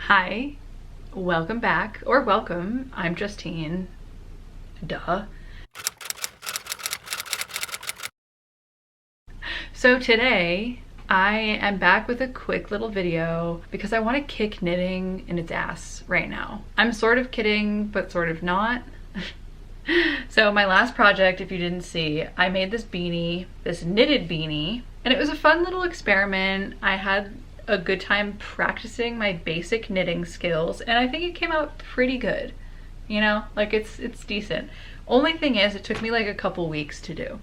Hi, welcome back, or welcome. I'm Justine. Duh. So today I am back with a quick little video because I want to kick knitting in its ass right now. I'm sort of kidding, but sort of not. So my last project, if you didn't see, I made this beanie, this knitted beanie, and it was a fun little experiment. I had a good time practicing my basic knitting skills, and I think it came out pretty good. You know, like it's decent. Only thing is, it took me like a couple weeks to do.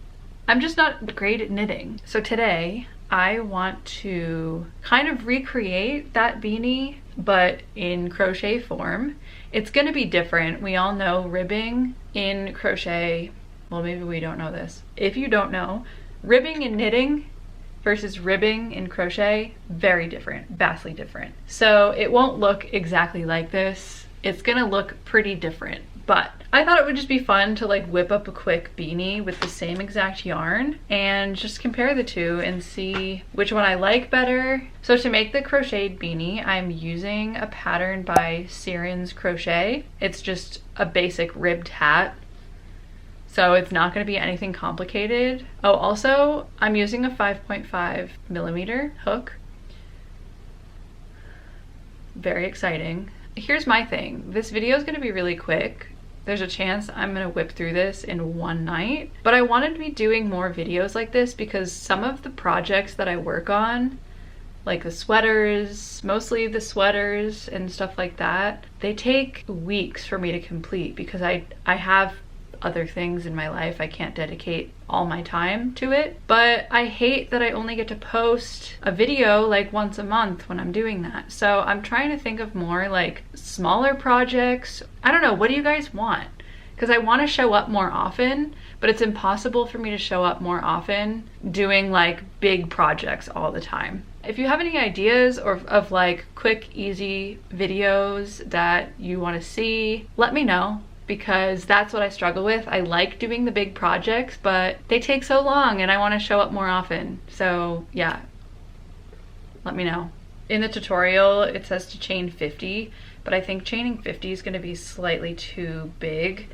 I'm just not great at knitting. So today I want to kind of recreate that beanie, but in crochet form. It's gonna be different. We all know ribbing in crochet. Well, maybe we don't know this. If you don't know, ribbing in knitting versus ribbing in crochet, very different, vastly different. So it won't look exactly like this. It's gonna look pretty different, but I thought it would just be fun to like whip up a quick beanie with the same exact yarn and just compare the two and see which one I like better. So to make the crocheted beanie, I'm using a pattern by Sirin's Crochet. It's just a basic ribbed hat. So it's not going to be anything complicated. Oh, also, I'm using a 5.5mm hook. Very exciting. Here's my thing. This video is going to be really quick. There's a chance I'm going to whip through this in one night. But I wanted to be doing more videos like this because some of the projects that I work on, like the sweaters, mostly the sweaters and stuff like that, they take weeks for me to complete because I have other things in my life. I can't dedicate all my time to it, but I hate that I only get to post a video like once a month when I'm doing that. So I'm trying to think of more like smaller projects. I don't know, what do you guys want? Because I want to show up more often, but it's impossible for me to show up more often doing like big projects all the time. If you have any ideas of like quick, easy videos that you want to see, let me know, because that's what I struggle with. I like doing the big projects, but they take so long and I want to show up more often. So yeah, let me know. In the tutorial, it says to chain 50, but I think chaining 50 is going to be slightly too big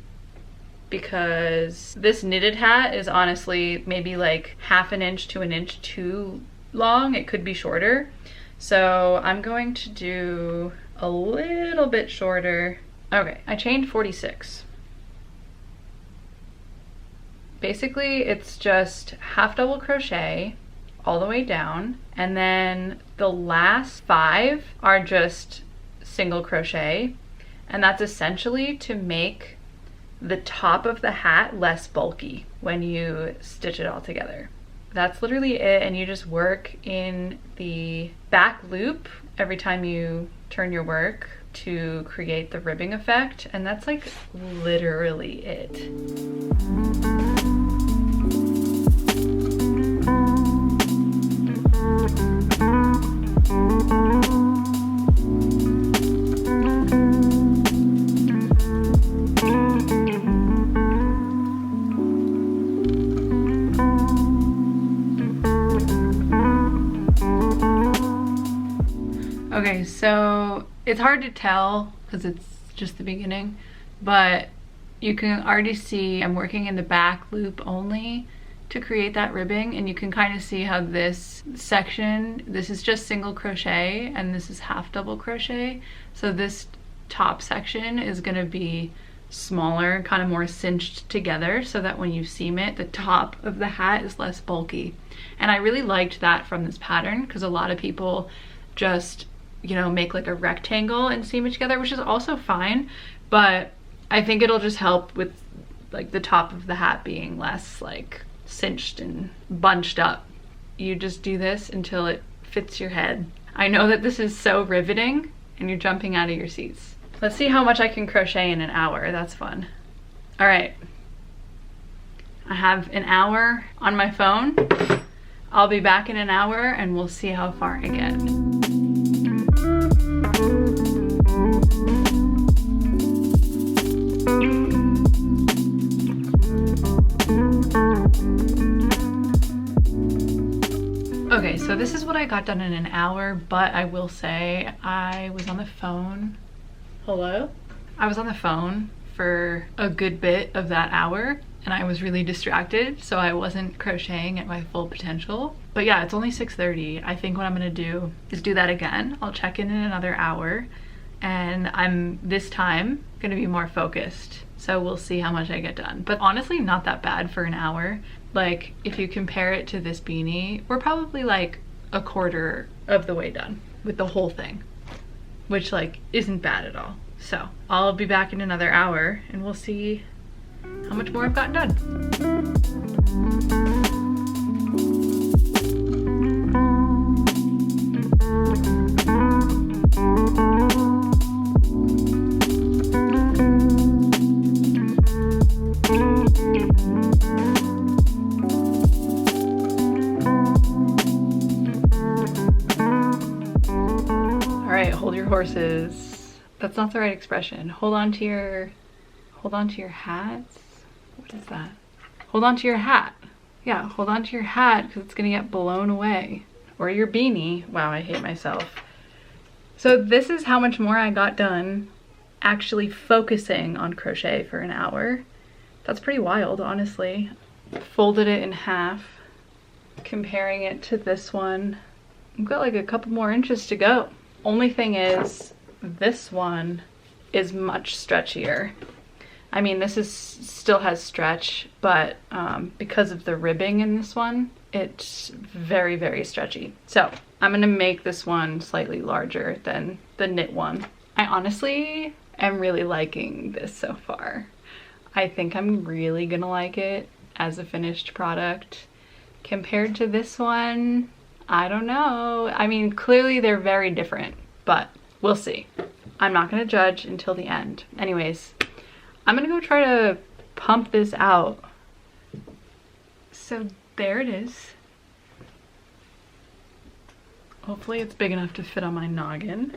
because this knitted hat is honestly maybe like ½ inch to 1 inch too long. It could be shorter. So I'm going to do a little bit shorter. Okay, I chained 46. Basically, it's just half double crochet all the way down, and then the last 5 are just single crochet, and that's essentially to make the top of the hat less bulky when you stitch it all together. That's literally it, and you just work in the back loop every time you turn your work to create the ribbing effect, and that's like literally it. Okay, so it's hard to tell because it's just the beginning, but you can already see I'm working in the back loop only to create that ribbing, and you can kind of see how this section, this is just single crochet and this is half double crochet. So this top section is going to be smaller, kind of more cinched together, so that when you seam it, the top of the hat is less bulky. And I really liked that from this pattern because a lot of people just, you know, make like a rectangle and seam it together, which is also fine, but I think it'll just help with like the top of the hat being less like cinched and bunched up. You just do this until it fits your head. I know that this is so riveting and you're jumping out of your seats. Let's see how much I can crochet in an hour. That's fun. All right, I have an hour on my phone. I'll be back in an hour and we'll see how far I get. Okay, so this is what I got done in an hour, but I will say I was on the phone. Hello? I was on the phone for a good bit of that hour and I was really distracted, so I wasn't crocheting at my full potential. But yeah, it's only 6:30. I think what I'm gonna do is do that again. I'll check in another hour and I'm this time gonna be more focused. So we'll see how much I get done. But honestly, not that bad for an hour. Like if you compare it to this beanie, we're probably like a quarter of the way done with the whole thing, which like isn't bad at all. So I'll be back in another hour and we'll see how much more I've gotten done. All right, hold your horses. That's not the right expression. Hold on to your hats. What is that? Hold on to your hat. Yeah, hold on to your hat because it's gonna get blown away. Or your beanie. Wow, I hate myself. So this is how much more I got done actually focusing on crochet for an hour. That's pretty wild, honestly. Folded it in half. Comparing it to this one, I've got like a couple more inches to go. Only thing is, this one is much stretchier. I mean, this is still has stretch, but because of the ribbing in this one, it's very, very stretchy. So I'm gonna make this one slightly larger than the knit one. I honestly am really liking this so far. I think I'm really gonna like it as a finished product. Compared to this one, I don't know. I mean, clearly they're very different, but we'll see. I'm not gonna judge until the end. Anyways, I'm gonna go try to pump this out. So there it is. Hopefully it's big enough to fit on my noggin.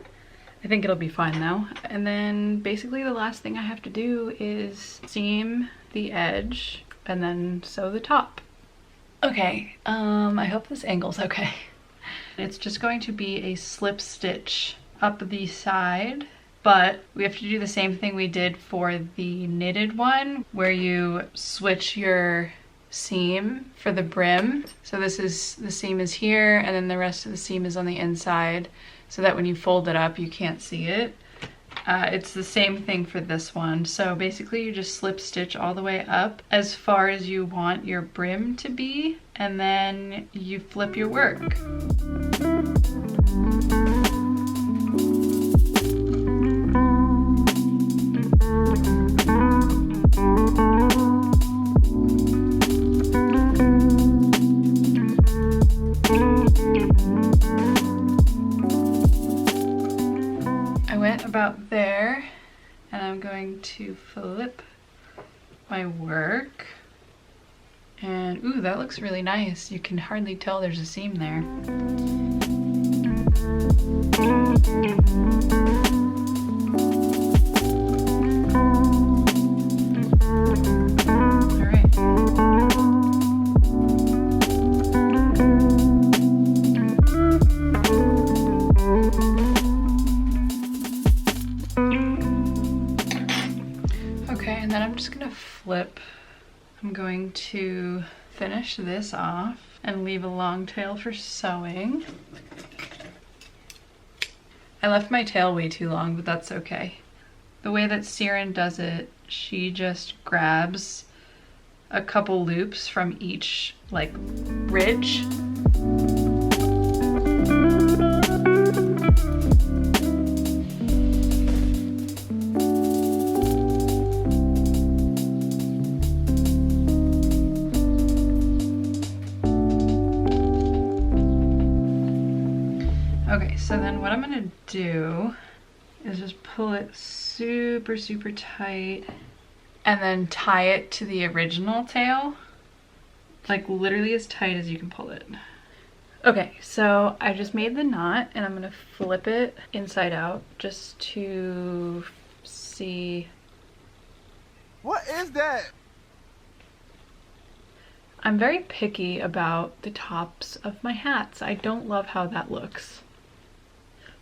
I think it'll be fine though. And then basically the last thing I have to do is seam the edge and then sew the top. Okay, I hope this angle's okay. It's just going to be a slip stitch up the side, but we have to do the same thing we did for the knitted one, where you switch your seam for the brim. So this is, the seam is here, and then the rest of the seam is on the inside, so that when you fold it up, you can't see it. It's the same thing for this one. So basically you just slip stitch all the way up as far as you want your brim to be, and then you flip your work. About there, and I'm going to flip my work, and ooh, that looks really nice. You can hardly tell there's a seam there. Flip. I'm going to finish this off and leave a long tail for sewing. I left my tail way too long, but that's okay. The way that Sirin does it, she just grabs a couple loops from each like ridge. Okay, so then what I'm gonna do is just pull it super, super tight and then tie it to the original tail, like literally as tight as you can pull it. Okay, so I just made the knot and I'm gonna flip it inside out just to see. What is that? I'm very picky about the tops of my hats. I don't love how that looks.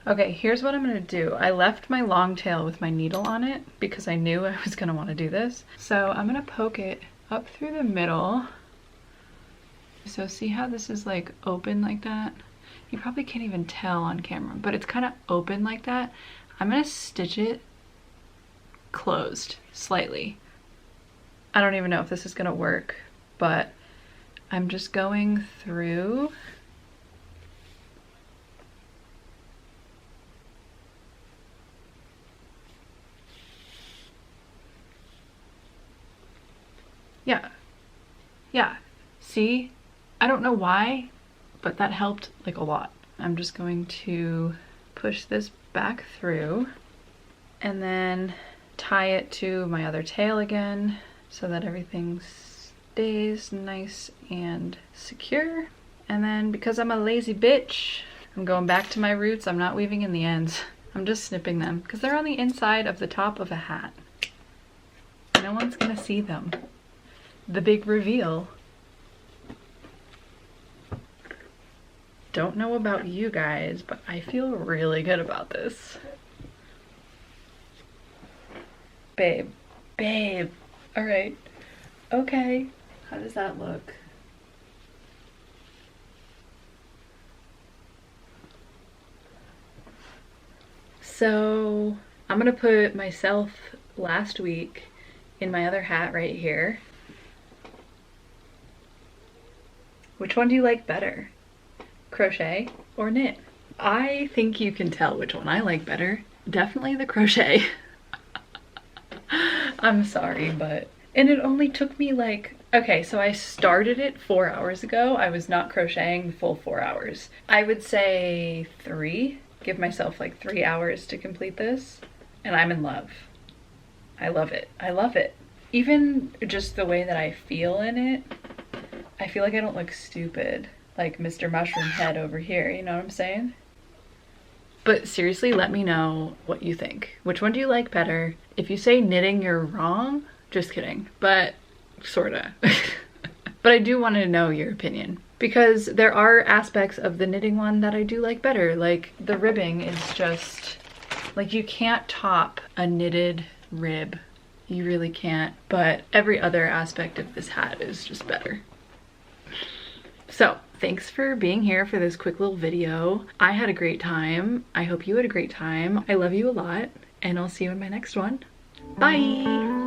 Okay, here's what I'm gonna do. I left my long tail with my needle on it because I knew I was gonna wanna do this. So I'm gonna poke it up through the middle. So see how this is like open like that? You probably can't even tell on camera, but it's kind of open like that. I'm gonna stitch it closed slightly. I don't even know if this is gonna work, but I'm just going through. Yeah, see? I don't know why, but that helped like a lot. I'm just going to push this back through and then tie it to my other tail again so that everything stays nice and secure. And then because I'm a lazy bitch, I'm going back to my roots. I'm not weaving in the ends. I'm just snipping them because they're on the inside of the top of a hat. No one's gonna see them. The big reveal. Don't know about you guys, but I feel really good about this. Babe, all right, okay. How does that look? So I'm gonna put myself last week in my other hat right here. Which one do you like better? Crochet or knit? I think you can tell which one I like better. Definitely the crochet. I'm sorry, but... And it only took me like... Okay, so I started it 4 hours ago. I was not crocheting the full 4 hours. I would say 3. Give myself like 3 hours to complete this. And I'm in love. I love it. I love it. Even just the way that I feel in it, I feel like I don't look stupid. Like Mr. Mushroom Head over here, you know what I'm saying? But seriously, let me know what you think. Which one do you like better? If you say knitting, you're wrong. Just kidding, but sorta. But I do want to know your opinion because there are aspects of the knitting one that I do like better. Like the ribbing is just, like you can't top a knitted rib. You really can't, but every other aspect of this hat is just better. So thanks for being here for this quick little video. I had a great time. I hope you had a great time. I love you a lot and I'll see you in my next one. Bye.